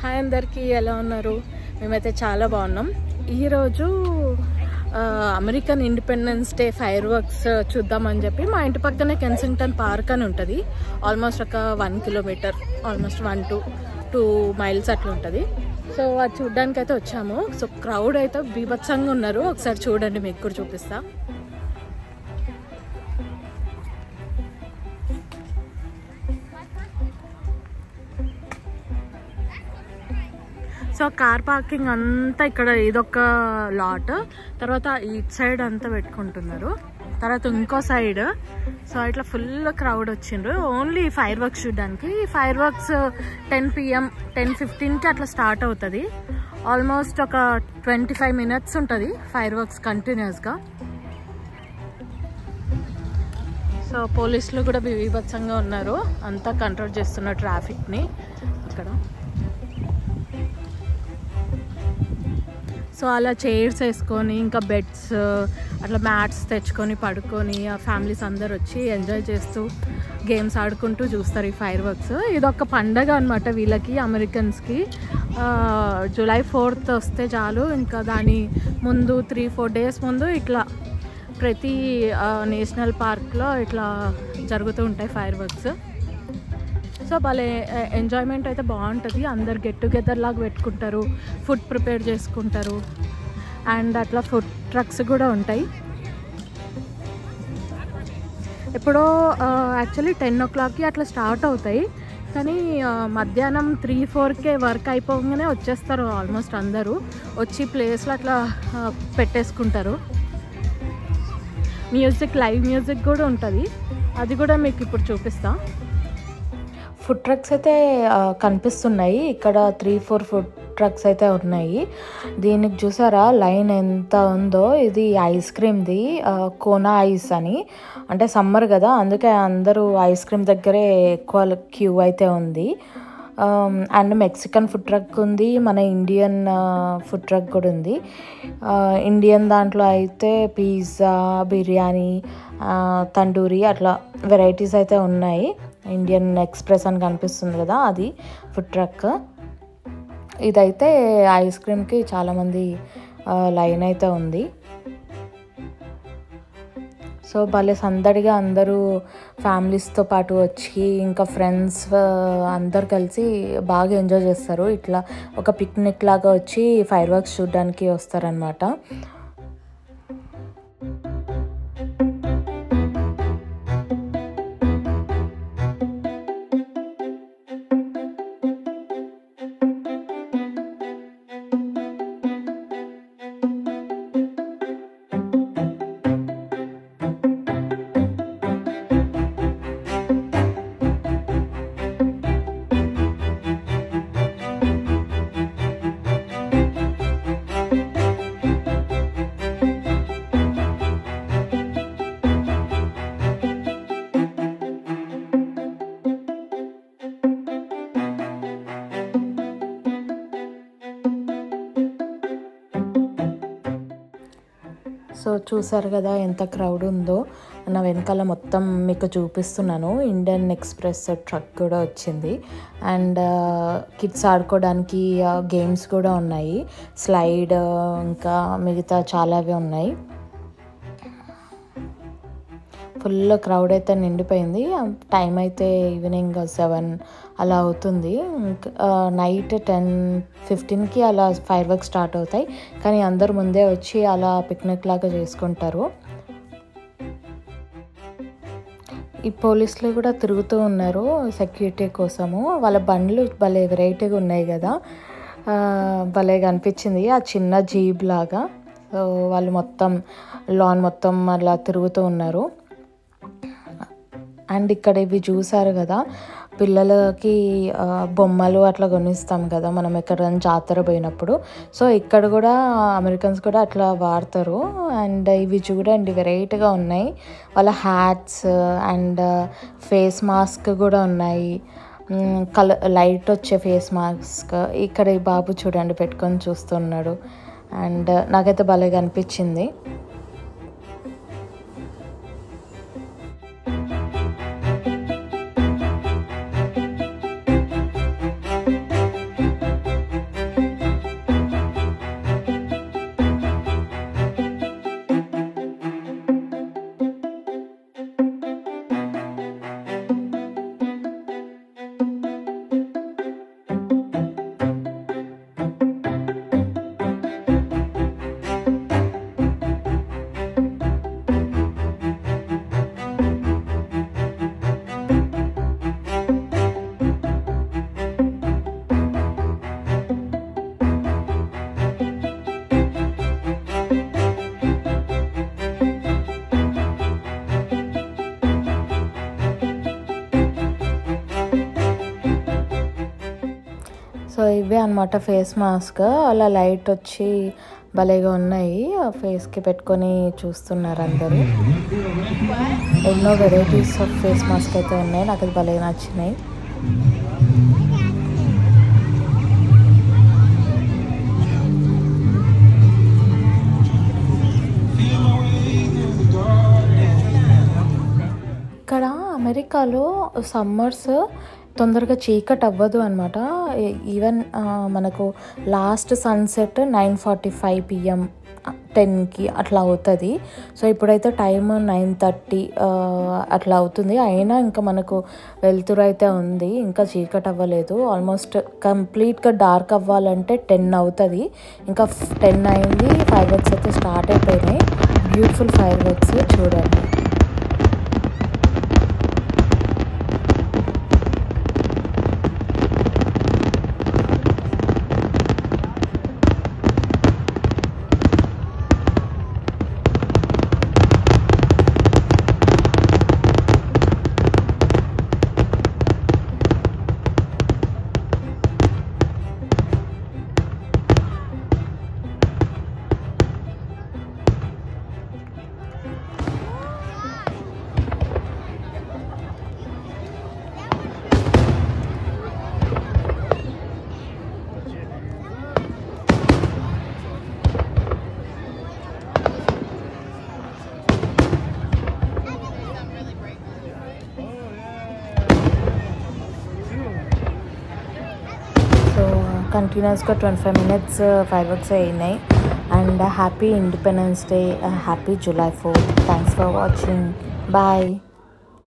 Hi అందరికీ, ఎలా ఉన్నారు? మేమైతే చాలా బాగున్నాం. ఈరోజు American independence day fire works చూద్దామని చెప్పి మా ఇంటి పక్కనే కెన్సింగ్టన్ పార్క్ అని ఉంటుంది. ఆల్మోస్ట్ ఒక 1 కిలోమీటర్, ఆల్మోస్ట్ 1 to 2 మైల్స్ అట్లా ఉంటుంది. సో అది చూడడానికి అయితే వచ్చాము. సో క్రౌడ్ అయితే బీభత్సంగా ఉన్నారు. ఒకసారి చూడండి, మీకు కూడా చూపిస్తా. సో కార్ పార్కింగ్ అంతా ఇక్కడ ఇదొక లాట్, తర్వాత ఇటు సైడ్ అంతా పెట్టుకుంటున్నారు, తర్వాత ఇంకో సైడ్. సో ఇట్లా ఫుల్ క్రౌడ్ వచ్చిండ్రు ఓన్లీ ఫైర్ వర్క్స్ చూడడానికి. ఫైర్ వర్క్స్ 10 PM 10:15కి అట్లా స్టార్ట్ అవుతుంది. ఆల్మోస్ట్ ఒక 25 minutes ఉంటుంది ఫైర్ వర్క్స్ కంటిన్యూస్గా. సో పోలీసులు కూడా బీభత్సంగా ఉన్నారు, అంతా కంట్రోల్ చేస్తున్నారు ట్రాఫిక్ని అక్కడ. సో అలా చైర్స్ వేసుకొని, ఇంకా బెడ్స్, అట్లా మ్యాట్స్ తెచ్చుకొని పడుకొని ఆ ఫ్యామిలీస్ అందరు వచ్చి ఎంజాయ్ చేస్తూ గేమ్స్ ఆడుకుంటూ చూస్తారు ఈ ఫైర్ వర్క్స్. ఇదొక పండగ అనమాట వీళ్ళకి, అమెరికన్స్కి. July 4th వస్తే చాలు, ఇంకా దాని ముందు 3-4 days ముందు ఇట్లా ప్రతి నేషనల్ పార్క్లో ఇట్లా జరుగుతూ ఉంటాయి ఫైర్ వర్క్స్. సో భలే ఎంజాయ్మెంట్ అయితే బాగుంటుంది. అందరు గెట్ టుగెదర్ లాగా పెట్టుకుంటారు, ఫుడ్ ప్రిపేర్ చేసుకుంటారు, అండ్ అట్లా ఫుడ్ ట్రక్స్ కూడా ఉంటాయి. ఎప్పుడో యాక్చువల్లీ 10 o'clockకి అట్లా స్టార్ట్ అవుతాయి, కానీ మధ్యాహ్నం 3-4కే వర్క్ అయిపోగానే వచ్చేస్తారు ఆల్మోస్ట్ అందరూ. వచ్చి ప్లేస్లో అట్లా పెట్టేసుకుంటారు. మ్యూజిక్, లైవ్ మ్యూజిక్ కూడా ఉంటుంది, అది కూడా మీకు ఇప్పుడు చూపిస్తా. ఫుడ్ ట్రక్స్ అయితే కనిపిస్తున్నాయి ఇక్కడ, 3-4 ఫుడ్ ట్రక్స్ అయితే ఉన్నాయి. దీనికి చూసారా లైన్ ఎంత ఉందో. ఇది ఐస్ క్రీమ్ది, కోనా ఐస్ అని. అంటే సమ్మర్ కదా, అందుకే అందరూ ఐస్ క్రీమ్ దగ్గరే ఎక్కువ క్యూ అయితే ఉంది. అండ్ మెక్సికన్ ఫుడ్ ట్రక్ ఉంది, మన ఇండియన్ ఫుడ్ ట్రక్ కూడా ఉంది. ఇండియన్ దాంట్లో అయితే పిజ్జా, బిర్యానీ, తండూరి అట్లా వెరైటీస్ అయితే ఉన్నాయి. ఇండియన్ ఎక్స్ప్రెస్ అని కనిపిస్తుంది కదా, అది ఫుడ్ ట్రక్. ఇదైతే ఐస్ క్రీమ్కి చాలామంది లైన్ అయితే ఉంది. సో భలే సందడిగా అందరూ ఫ్యామిలీస్తో పాటు వచ్చి, ఇంకా ఫ్రెండ్స్ అందరు కలిసి బాగా ఎంజాయ్ చేస్తారు. ఇట్లా ఒక పిక్నిక్ లాగా వచ్చి ఫైర్ వర్క్స్ చూడడానికి వస్తారనమాట. సో చూసారు కదా ఎంత క్రౌడ్ ఉందో. నా వెనకాల మొత్తం మీకు చూపిస్తున్నాను. ఇండియన్ ఎక్స్ప్రెస్ ట్రక్ కూడా వచ్చింది, అండ్ కిడ్స్ ఆడుకోవడానికి గేమ్స్ కూడా ఉన్నాయి, స్లైడ్, ఇంకా మిగతా చాలావే ఉన్నాయి. ఫుల్ క్రౌడ్ అయితే నిండిపోయింది. టైం అయితే ఈవినింగ్ 7 అలా అవుతుంది. నైట్ 10:15కి అలా ఫైర్ వర్క్ స్టార్ట్ అవుతాయి, కానీ అందరు ముందే వచ్చి అలా పిక్నిక్ లాగా చేసుకుంటారు. ఈ పోలీసులు కూడా తిరుగుతూ ఉన్నారు సెక్యూరిటీ కోసము. వాళ్ళ బండ్లు భలే వెరైటీగా ఉన్నాయి కదా, భలేగా అనిపించింది. ఆ చిన్న జీప్ లాగా. సో వాళ్ళు మొత్తం లాన్ మొత్తం అలా తిరుగుతూ ఉన్నారు. అండ్ ఇక్కడ ఇవి చూసారు కదా, పిల్లలకి బొమ్మలు అట్లా కొనిస్తాం కదా మనం ఎక్కడైనా జాతర పోయినప్పుడు. సో ఇక్కడ కూడా అమెరికన్స్ కూడా అట్లా వాడతారు. అండ్ ఇవి చూడండి వెరైటీగా ఉన్నాయి. వాళ్ళ హ్యాట్స్ అండ్ ఫేస్ మాస్క్ కూడా ఉన్నాయి, లైట్ వచ్చే ఫేస్ మాస్క్. ఇక్కడ ఈ బాబు చూడండి పెట్టుకొని చూస్తున్నాడు, అండ్ నాకైతే భలేగా అనిపించింది. సో ఇవే అనమాట ఫేస్ మాస్క్. అలా లైట్ వచ్చి భలేగా ఉన్నాయి. ఫేస్కి పెట్టుకొని చూస్తున్నారు అందరూ. ఎన్నో వెరైటీస్ ఆఫ్ ఫేస్ మాస్క్ అయితే ఉన్నాయి. నాకు అది భలేగా నచ్చినాయి. ఇక్కడ అమెరికాలో సమ్మర్స్ తొందరగా చీకటి అవ్వదు అనమాట. ఈవెన్ మనకు లాస్ట్ సన్సెట్ 9:45 PM 10కి అట్లా అవుతుంది. సో ఇప్పుడైతే టైం 9:30 అట్లా అవుతుంది. అయినా ఇంకా మనకు వెలుతురు అయితే ఉంది, ఇంకా చీకటి అవ్వలేదు. ఆల్మోస్ట్ కంప్లీట్గా డార్క్ అవ్వాలంటే 10 అవుతుంది. ఇంకా 10 అయింది. ఫైర్ వర్క్స్ అయితే స్టార్ట్ అయిపోయినాయి. బ్యూటిఫుల్ ఫైర్ వర్క్స్ చూడండి. కంటిన్యూస్గా 25 minutes ఫైర్ వర్క్స్ అయినాయి. And happy Independence Day, happy July 4th. Thanks for watching. Bye.